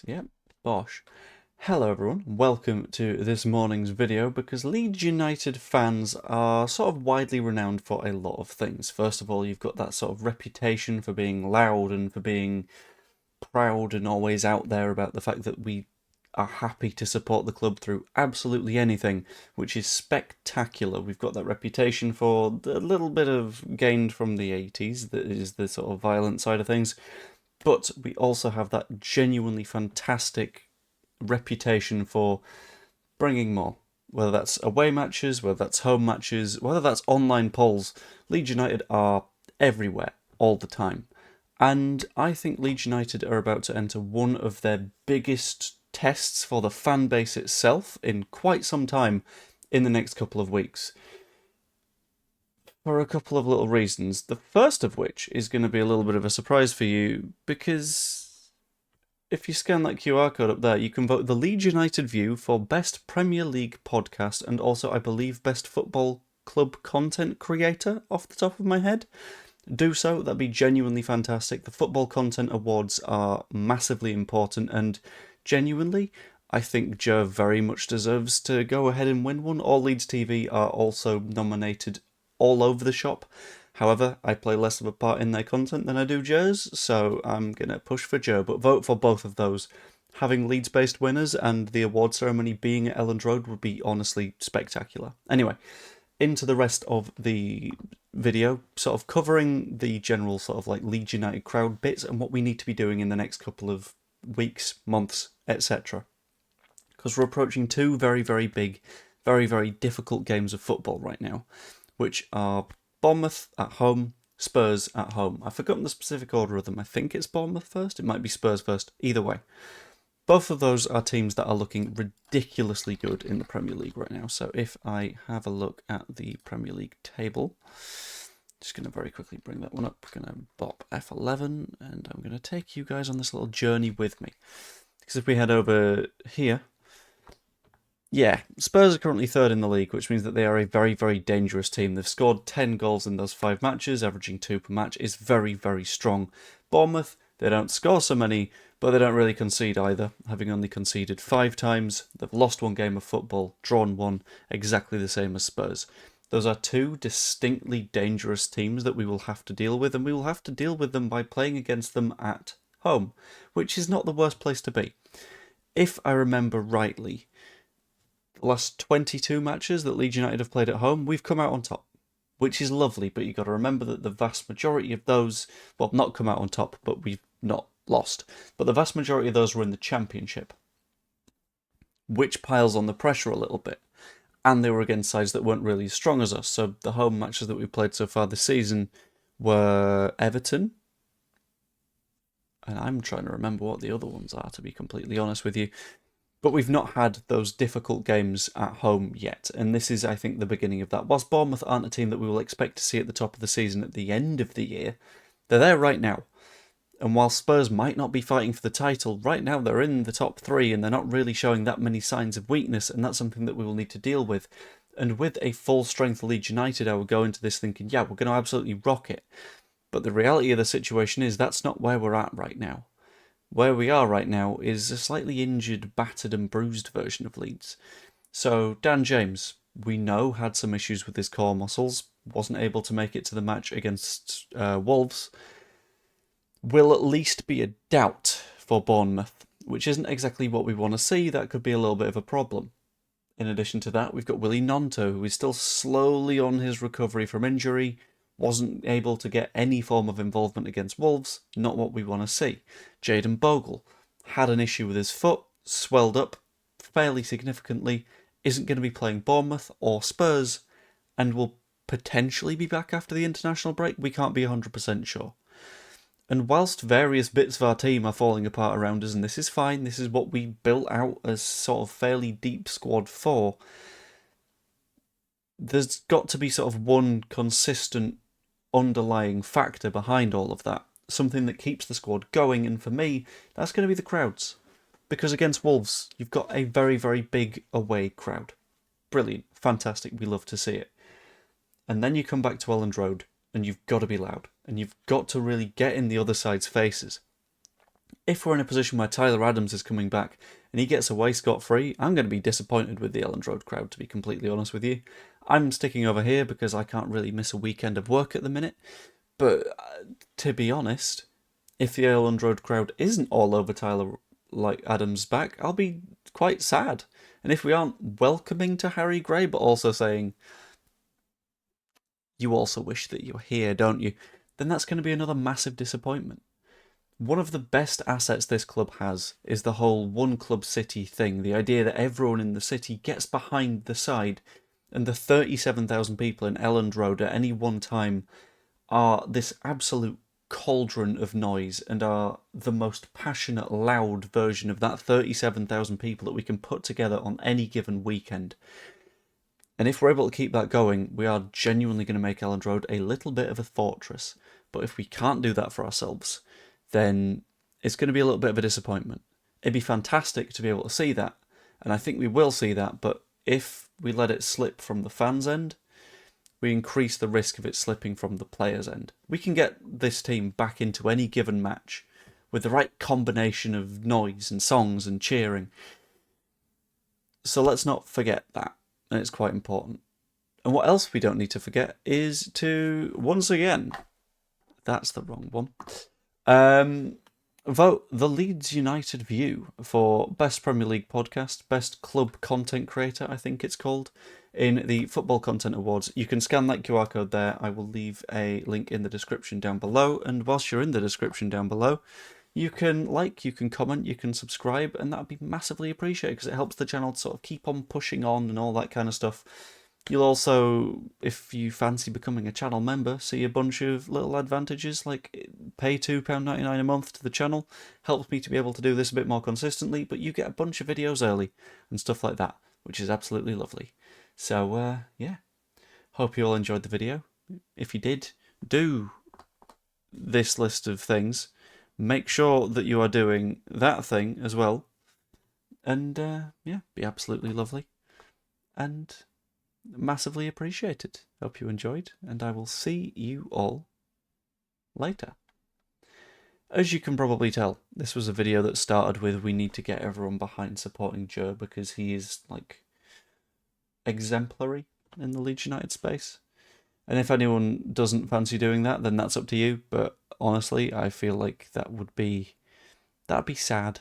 Yep, bosh. Hello everyone, welcome to this morning's video because Leeds United fans are sort of widely renowned for a lot of things. First of all, you've got that sort of reputation for being loud and for being proud and always out there about the fact that we are happy to support the club through absolutely anything, which is spectacular. We've got that reputation for the little bit of gained from the 80s, that is the sort of violent side of things. But we also have that genuinely fantastic reputation for bringing more. Whether that's away matches, whether that's home matches, whether that's online polls, Leeds United are everywhere, all the time. And I think Leeds United are about to enter one of their biggest tests for the fan base itself in quite some time in the next couple of weeks. For a couple of little reasons. The first of which is going to be a little bit of a surprise for you, because if you scan that QR code up there, you can vote the Leeds United View for Best Premier League Podcast and also, I believe, Best Football Club Content Creator, off the top of my head. Do so, that'd be genuinely fantastic. The Football Content Awards are massively important, and genuinely, I think Joe very much deserves to go ahead and win one. All Leeds TV are also nominated all over the shop. However, I play less of a part in their content than I do Joe's, so I'm going to push for Joe, but vote for both of those. Having Leeds-based winners and the award ceremony being at Elland Road would be honestly spectacular. Anyway, into the rest of the video, sort of covering the general sort of like Leeds United crowd bits and what we need to be doing in the next couple of weeks, months, etc. Because we're approaching two very, very big, very, very difficult games of football right now, which are Bournemouth at home, Spurs at home. I've forgotten the specific order of them. I think it's Bournemouth first. It might be Spurs first. Either way. Both of those are teams that are looking ridiculously good in the Premier League right now. So if I have a look at the Premier League table, just going to very quickly bring that one up. Going to bop F11, and I'm going to take you guys on this little journey with me. Because if we head over here, yeah, Spurs are currently third in the league, which means that they are a very, very dangerous team. They've scored 10 goals in those 5 matches, averaging 2 per match, is very, very strong. Bournemouth, they don't score so many, but they don't really concede either, having only conceded 5 times. They've lost 1 game of football, drawn 1, exactly the same as Spurs. Those are 2 distinctly dangerous teams that we will have to deal with, and we will have to deal with them by playing against them at home, which is not the worst place to be. If I remember rightly, last 22 matches that Leeds United have played at home, we've come out on top, which is lovely, but you've got to remember that the vast majority of those, well, not come out on top, but we've not lost, but the vast majority of those were in the Championship, which piles on the pressure a little bit, and they were against sides that weren't really as strong as us. So the home matches that we've played so far this season were Everton, and I'm trying to remember what the other ones are, to be completely honest with you. But we've not had those difficult games at home yet, and this is, I think, the beginning of that. Whilst Bournemouth aren't a team that we will expect to see at the top of the season at the end of the year, they're there right now. And while Spurs might not be fighting for the title, right now they're in the top 3 and they're not really showing that many signs of weakness, and that's something that we will need to deal with. And with a full-strength Leeds United, I would go into this thinking, yeah, we're going to absolutely rock it. But the reality of the situation is that's not where we're at right now. Where we are right now is a slightly injured, battered and bruised version of Leeds. So Dan James, we know, had some issues with his core muscles, wasn't able to make it to the match against Wolves, will at least be a doubt for Bournemouth, which isn't exactly what we want to see. That could be a little bit of a problem. In addition to that, we've got Willy Gnonto, who is still slowly on his recovery from injury, wasn't able to get any form of involvement against Wolves, not what we want to see. Jayden Bogle had an issue with his foot, swelled up fairly significantly, isn't going to be playing Bournemouth or Spurs, and will potentially be back after the international break. We can't be 100% sure. And whilst various bits of our team are falling apart around us, and this is fine, this is what we built out a sort of fairly deep squad for, there's got to be sort of one consistent underlying factor behind all of that, something that keeps the squad going, and for me, that's going to be the crowds. Because against Wolves, you've got a very, very big away crowd. Brilliant, fantastic, we love to see it. And then you come back to Elland Road, and you've got to be loud, and you've got to really get in the other side's faces. if we're in a position where Tyler Adams is coming back and he gets away scot-free, I'm going to be disappointed with the Elland Road crowd, to be completely honest with you. I'm sticking over here because I can't really miss a weekend of work at the minute. But to be honest, if the Elland Road crowd isn't all over Tyler Adams' back, I'll be quite sad. And if we aren't welcoming to Harry Gray, but also saying, you also wish that you're here, don't you? Then that's going to be another massive disappointment. One of the best assets this club has is the whole one club city thing, the idea that everyone in the city gets behind the side, and the 37,000 people in Elland Road at any one time are this absolute cauldron of noise and are the most passionate, loud version of that 37,000 people that we can put together on any given weekend. And if we're able to keep that going, we are genuinely going to make Elland Road a little bit of a fortress. But if we can't do that for ourselves, then it's going to be a little bit of a disappointment. It'd be fantastic to be able to see that, and I think we will see that, but if we let it slip from the fans' end, we increase the risk of it slipping from the players' end. We can get this team back into any given match with the right combination of noise and songs and cheering. So let's not forget that, and it's quite important. And what else we don't need to forget is to, once again, that's the wrong one, vote the Leeds United View for Best Premier League Podcast, Best Club Content Creator, I think it's called, in the Football Content Awards. You can scan that QR code there. I will leave a link in the description down below, and whilst you're in the description down below, you can like, you can comment, you can subscribe, and that would be massively appreciated because it helps the channel to sort of keep on pushing on and all that kind of stuff. You'll also, if you fancy becoming a channel member, see a bunch of little advantages, like pay £2.99 a month to the channel. Helps me to be able to do this a bit more consistently, but you get a bunch of videos early and stuff like that, which is absolutely lovely. So, yeah, hope you all enjoyed the video. If you did, do this list of things. Make sure that you are doing that thing as well. And, yeah, be absolutely lovely. And massively appreciated. Hope you enjoyed, and I will see you all later. As you can probably tell, this was a video that started with we need to get everyone behind supporting Joe because he is, like, exemplary in the Leeds United space. And if anyone doesn't fancy doing that, then that's up to you. But honestly, I feel like that'd be sad,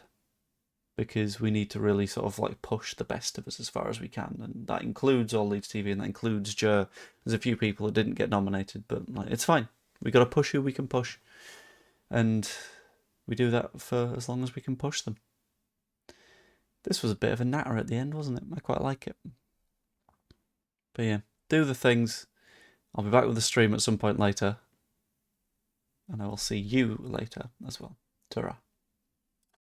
because we need to really sort of like push the best of us as far as we can, and that includes all Leeds TV, and that includes Joe. There's a few people that didn't get nominated, but like, it's fine. We got to push who we can push, and we do that for as long as we can push them. This was a bit of a natter at the end, wasn't it? I quite like it. But yeah, do the things. I'll be back with the stream at some point later, and I will see you later as well. Ta-ra.